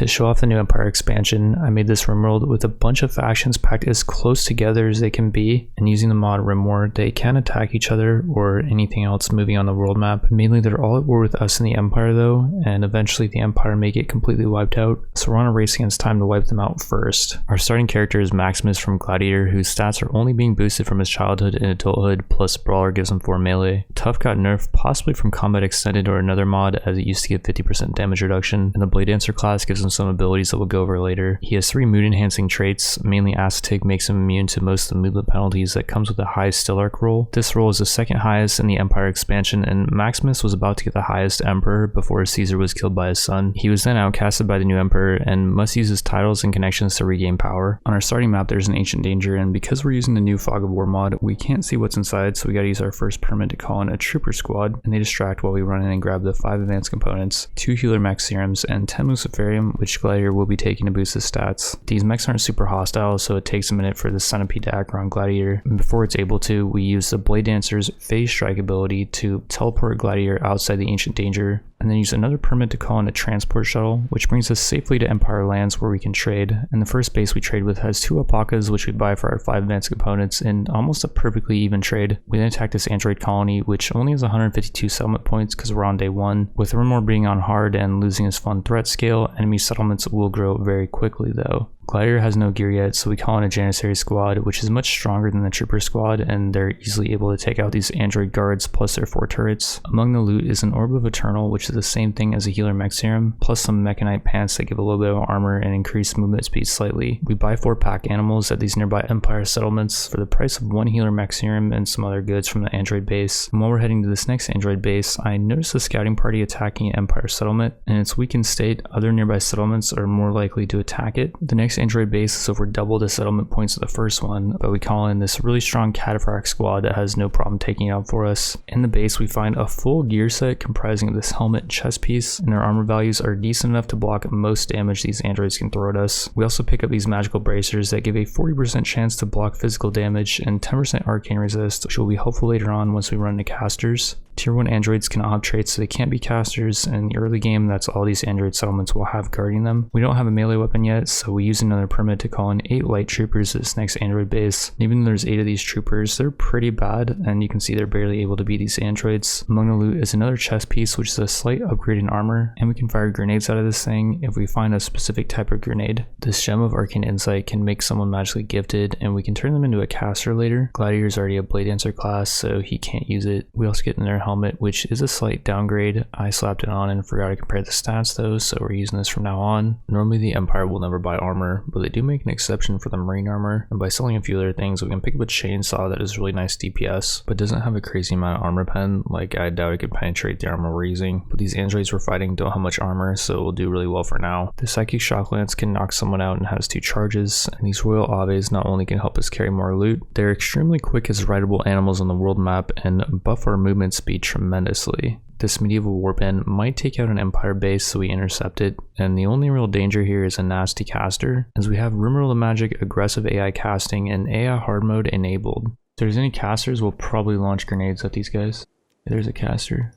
To show off the new Empire expansion, I made this RimWorld with a bunch of factions packed as close together as they can be, and using the mod RimWar, they can attack each other or anything else moving on the world map. Mainly they're all at war with us in the Empire though, and eventually the Empire may get completely wiped out, so we're on a race against time to wipe them out first. Our starting character is Maximus from Gladiator, whose stats are only being boosted from his childhood and adulthood, plus Brawler gives him 4 melee. Tough got nerfed, possibly from Combat Extended or another mod, as it used to give 50% damage reduction, and the Blade Dancer class gives him some abilities that we'll go over later. He has 3 mood enhancing traits, mainly Acetic makes him immune to most of the moodlet penalties that comes with the highest Still Arc roll. This roll is the second highest in the Empire expansion, and Maximus was about to get the highest Emperor before Caesar was killed by his son. He was then outcasted by the new Emperor and must use his titles and connections to regain power. On our starting map there's an Ancient Danger, and because we're using the new Fog of War mod, we can't see what's inside, so we gotta use our first permit to call in a Trooper Squad, and they distract while we run in and grab the 5 advanced components, 2 Healer Mech Serums, and 10 Luciferium, which Gladiator will be taking to boost his stats. These mechs aren't super hostile, so it takes a minute for the Centipede to act on Gladiator, and before it's able to, we use the Blade Dancer's Phase Strike ability to teleport Gladiator outside the Ancient Danger, and then use another permit to call in a transport shuttle, which brings us safely to Empire lands where we can trade. And the first base we trade with has 2 Alpacas, which we buy for our 5 advanced components in almost a perfectly even trade. We then attack this android colony, which only has 152 settlement points because we're on day 1. With RimWar being on hard and losing his fun threat scale, enemy settlements will grow very quickly though. Gladiator has no gear yet, so we call in a Janissary squad, which is much stronger than the Trooper squad, and they're easily able to take out these android guards plus their 4 turrets. Among the loot is an Orb of Eternal, which is the same thing as a Healer Mech Serum, plus some Mechanite pants that give a little bit of armor and increase movement speed slightly. We buy 4 pack animals at these nearby Empire settlements for the price of 1 Healer Mech Serum and some other goods from the android base. And while we're heading to this next android base, I noticed a scouting party attacking an Empire settlement. In its weakened state, other nearby settlements are more likely to attack it. The next android base is over double the settlement points of the first one, but we call in this really strong Cataphract squad that has no problem taking it out for us. In the base we find a full gear set comprising of this helmet and chest piece, and their armor values are decent enough to block most damage these androids can throw at us. We also pick up these magical bracers that give a 40% chance to block physical damage and 10% arcane resist, which will be helpful later on once we run into casters. Tier 1 androids can have traits so they can't be casters, and in the early game that's all these android settlements will have guarding them. We don't have a melee weapon yet, so we use another permit to call in 8 light troopers to this next android base. And even though there's 8 of these troopers, they're pretty bad, and you can see they're barely able to beat these androids. Among the loot is another chest piece, which is a slight upgrade in armor, and we can fire grenades out of this thing if we find a specific type of grenade. This gem of arcane insight can make someone magically gifted, and we can turn them into a caster later. Gladiator's already a Blade Dancer class, so he can't use it. We also get in their helmet, which is a slight downgrade. I slapped it on and forgot to compare the stats though, so we're using this from now on. Normally the Empire will never buy armor, but they do make an exception for the marine armor, and by selling a few other things we can pick up a chainsaw that is really nice DPS, but doesn't have a crazy amount of armor pen. Like, I doubt it could penetrate the armor we're using, but these androids we're fighting don't have much armor, so it will do really well for now. The Psychic Shock Lance can knock someone out and has 2 charges, and these Royal Aves not only can help us carry more loot, they're extremely quick as rideable animals on the world map and buff our movement speed tremendously. This medieval warband might take out an Empire base, so we intercept it, and the only real danger here is a nasty caster, as we have Rumor of the Magic aggressive AI casting and AI hard mode enabled. If there's any casters, we'll probably launch grenades at these guys. There's a caster.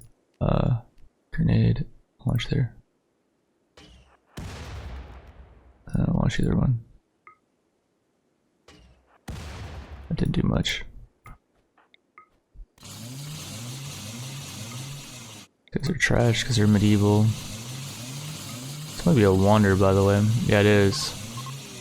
Grenade, launch there. Launch either one. That didn't do much. Because they're trash, because they're medieval. This might be a wander, by the way. Yeah, it is.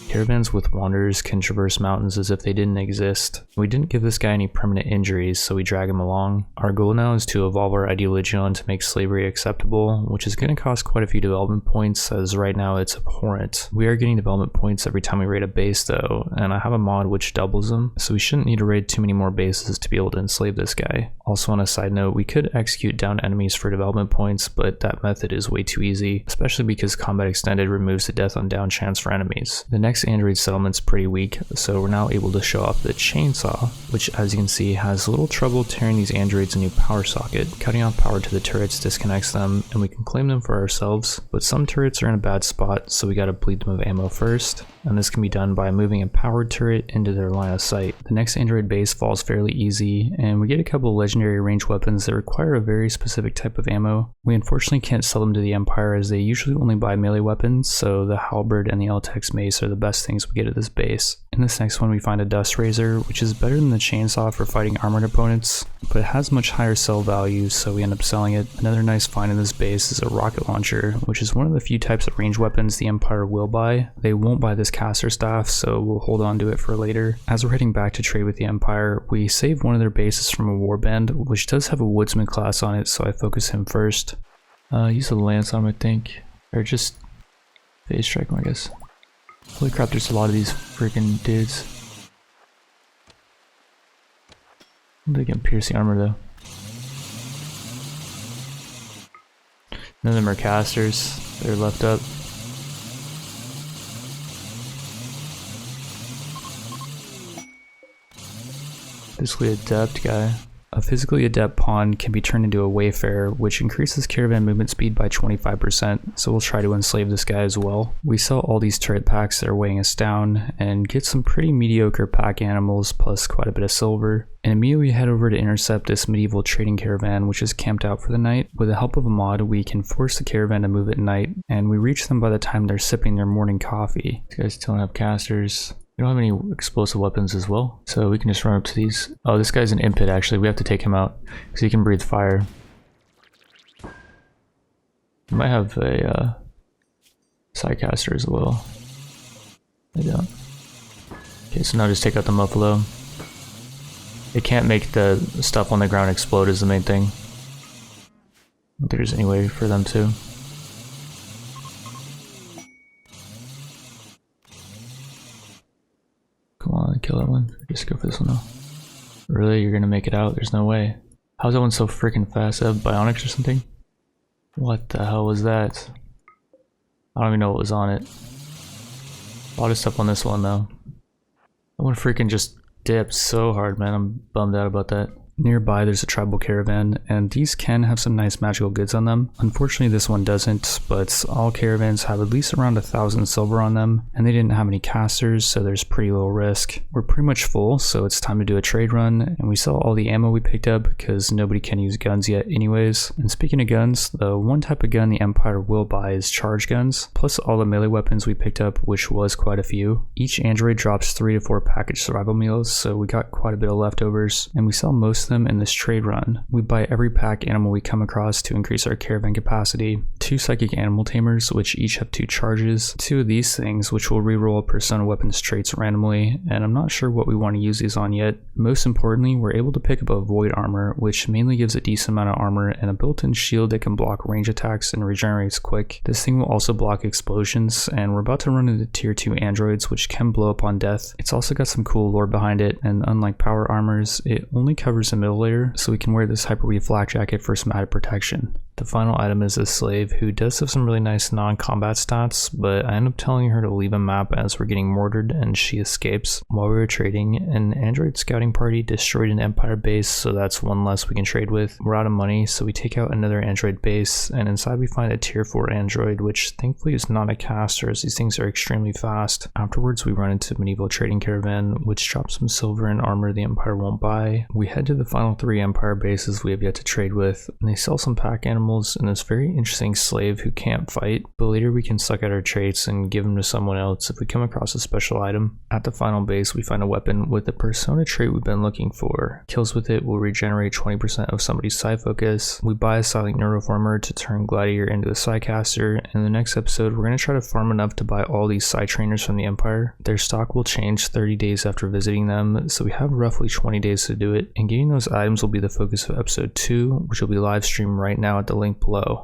Caravans with wanderers can traverse mountains as if they didn't exist. We didn't give this guy any permanent injuries, so we drag him along. Our goal now is to evolve our Ideological to make slavery acceptable, which is going to cost quite a few development points, as right now it's abhorrent. We are getting development points every time we raid a base though, and I have a mod which doubles them, so we shouldn't need to raid too many more bases to be able to enslave this guy. Also on a side note, we could execute down enemies for development points, but that method is way too easy, especially because Combat Extended removes the death on down chance for enemies. The next android settlement's pretty weak, so we're now able to show off the chainsaw, which as you can see has a little trouble tearing these androids a new power socket. Cutting off power to the turrets disconnects them, and we can claim them for ourselves, but some turrets are in a bad spot, so we gotta bleed them of ammo first, and this can be done by moving a powered turret into their line of sight. The next android base falls fairly easy, and we get a couple of legendary legendary range weapons that require a very specific type of ammo. We unfortunately can't sell them to the Empire as they usually only buy melee weapons, so the halberd and the LTX mace are the best things we get at this base. In this next one we find a dust razor, which is better than the chainsaw for fighting armored opponents, but it has much higher sell value, so we end up selling it. Another nice find in this base is a rocket launcher, which is one of the few types of range weapons the Empire will buy. They won't buy this caster staff, so we'll hold on to it for later. As we're heading back to trade with the Empire, we save one of their bases from a warband, which does have a woodsman class on it, so I focus him first. Use a lance on him, I think, or just phase strike him, I guess. Holy crap, there's a lot of these freaking dudes. They can pierce the armor though. None of them are casters, they're left up. Physically adept guy. A physically adept pawn can be turned into a wayfarer, which increases caravan movement speed by 25%, so we'll try to enslave this guy as well. We sell all these turret packs that are weighing us down, and get some pretty mediocre pack animals plus quite a bit of silver, and immediately head over to intercept this medieval trading caravan which is camped out for the night. With the help of a mod, we can force the caravan to move at night, and we reach them by the time they're sipping their morning coffee. These guys don't have casters. We don't have any explosive weapons as well, so we can just run up to these. Oh, this guy's an impet actually. We have to take him out because he can breathe fire. We might have a Psycaster as well. They don't. Okay, so now just take out the muffalo. It can't make the stuff on the ground explode is the main thing. I don't think there's any way for them to. Come on, kill that one. Just go for this one now. Really? You're gonna make it out? There's no way. How's that one so freaking fast? Bionics or something? What the hell was that? I don't even know what was on it. A lot of stuff on this one though. That one freaking just dipped so hard, man. I'm bummed out about that. Nearby there's a tribal caravan, and these can have some nice magical goods on them. Unfortunately this one doesn't, but all caravans have at least around 1,000 silver on them, and they didn't have any casters, so there's pretty low risk. We're pretty much full, so it's time to do a trade run, and we sell all the ammo we picked up because nobody can use guns yet anyways. And speaking of guns, the one type of gun the Empire will buy is charge guns, plus all the melee weapons we picked up, which was quite a few. Each android drops 3 to 4 packaged survival meals, so we got quite a bit of leftovers, and we sell most of them in this trade run. We buy every pack animal we come across to increase our caravan capacity. 2 psychic animal tamers, which each have 2 charges. 2 of these things, which will reroll persona weapons traits randomly, and I'm not sure what we want to use these on yet. Most importantly, we're able to pick up a void armor, which mainly gives a decent amount of armor and a built-in shield that can block range attacks and regenerates quick. This thing will also block explosions, and we're about to run into tier 2 androids, which can blow up on death. It's also got some cool lore behind it, and unlike power armors, it only covers the middle layer, so we can wear this hyperweave flak jacket for some added protection. The final item is a slave who does have some really nice non-combat stats, but I end up telling her to leave a map as we're getting mortared and she escapes. While we were trading, an android scouting party destroyed an Empire base, so that's one less we can trade with. We're out of money, so we take out another android base, and inside we find a tier 4 android, which thankfully is not a caster as these things are extremely fast. Afterwards we run into medieval trading caravan, which drops some silver and armor the Empire won't buy. We head to the final 3 Empire bases we have yet to trade with, and they sell some pack animals and this very interesting slave who can't fight, but later we can suck out our traits and give them to someone else if we come across a special item. At the final base we find a weapon with the persona trait we've been looking for. Kills with it will regenerate 20% of somebody's psi focus. We buy a Silent Neuroformer to turn Gladiator into the Psycaster, and in the next episode we're going to try to farm enough to buy all these psi trainers from the Empire. Their stock will change 30 days after visiting them, so we have roughly 20 days to do it, and getting those items will be the focus of episode 2, which will be live streamed right now at the link below.